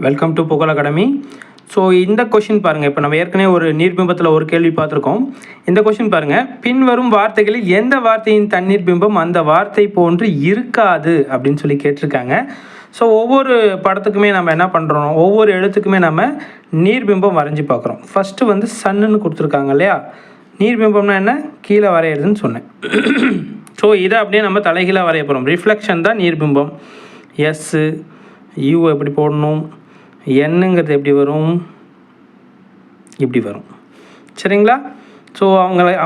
Welcome to புகழ் academy. So இந்த question பாருங்கள். இப்போ நம்ம ஏற்கனவே ஒரு நீர்பிம்பத்தில் ஒரு கேள்வி பார்த்துருக்கோம். இந்த கொஷின் பாருங்கள், பின்வரும் வார்த்தைகளில் எந்த வார்த்தையின் தண்ணீர் பிம்பம் அந்த வார்த்தை போன்று இருக்காது அப்படின்னு சொல்லி கேட்டிருக்காங்க. ஸோ ஒவ்வொரு படத்துக்குமே நம்ம என்ன பண்ணுறோம், ஒவ்வொரு எழுத்துக்குமே நம்ம நீர்பிம்பம் வரைஞ்சி பார்க்குறோம். ஃபஸ்ட்டு வந்து சன்னுன்னு கொடுத்துருக்காங்க இல்லையா. நீர்பிம்பம்னா என்ன, கீழே வரையிறதுன்னு சொன்னேன். ஸோ இதை அப்படியே நம்ம தலைகீழாக வரைய போகிறோம். ரிஃப்ளெக்ஷன் தான் நீர்பிம்பம். எஸ்ஸு யூ எப்படி போடணும், என்னங்கிறது எப்படி வரும், இப்படி வரும். சரிங்களா. ஸோ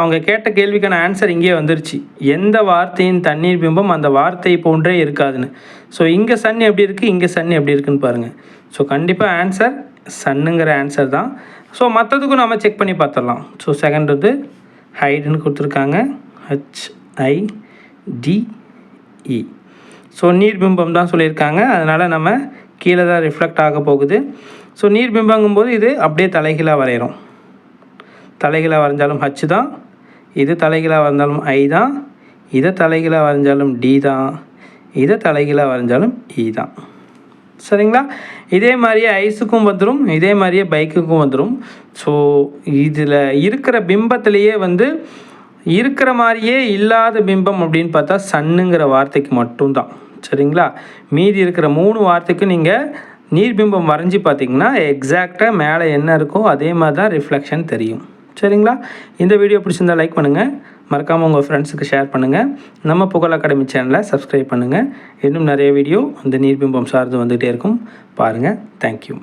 அவங்க கேட்ட கேள்விக்கான ஆன்சர் இங்கே வந்துருச்சு. எந்த வார்த்தையின் தண்ணீர் பிம்பம் அந்த வார்த்தை போன்றே இருக்காதுன்னு. ஸோ இங்கே சன் எப்படி இருக்குது, இங்கே சன் எப்படி இருக்குதுன்னு பாருங்கள். ஸோ கண்டிப்பாக ஆன்சர் சன்னுங்கிற ஆன்சர் தான். ஸோ மற்றதுக்கும் நம்ம செக் பண்ணி பார்த்துடலாம். ஸோ செகண்ட் வந்து ஹைடுன்னு கொடுத்துருக்காங்க, HIDE. ஸோ நீர்பிம்பம் தான் சொல்லியிருக்காங்க, அதனால் நம்ம கீழே தான் ரிஃப்ளெக்ட் ஆக போகுது. ஸோ நீர்பிம்பங்கும்போது இது அப்படியே தலைகீழாக வரைகிறோம். தலைகீழாக வரைஞ்சாலும் H தான், இது தலைகீழாக வரைஞ்சாலும் I தான், இதை தலைகீழாக வரைஞ்சாலும் D தான், இதை தலைகீழாக வரைஞ்சாலும் E தான். சரிங்களா. இதே மாதிரியே ஐஸுக்கும் வந்துடும், இதே மாதிரியே பைக்குக்கும் வந்துடும். ஸோ இதில் இருக்கிற பிம்பத்திலேயே வந்து இருக்கிற மாதிரியே இல்லாத பிம்பம் அப்படின்னு பார்த்தா சன்னுங்கிற வார்த்தைக்கு மட்டும்தான். சரிங்களா. மீதி இருக்கிற 3 வார்த்தைக்கும் நீங்கள் நீர்பிம்பம் வரைஞ்சி பார்த்திங்கன்னா எக்ஸாக்டாக மேலே என்ன இருக்கோ அதே மாதிரி தான் ரிஃப்ளெக்ஷன் தெரியும். சரிங்களா. இந்த வீடியோ பிடிச்சிருந்தால் லைக் பண்ணுங்கள், மறக்காமல் உங்கள் ஃப்ரெண்ட்ஸுக்கு ஷேர் பண்ணுங்கள். நம்ம புகழ் அகாடமி சேனலை சப்ஸ்கிரைப் பண்ணுங்கள். இன்னும் நிறைய வீடியோ அந்த நீர்பிம்பம் சார்ந்து வந்துகிட்டே இருக்கும், பாருங்கள். தேங்க்யூ.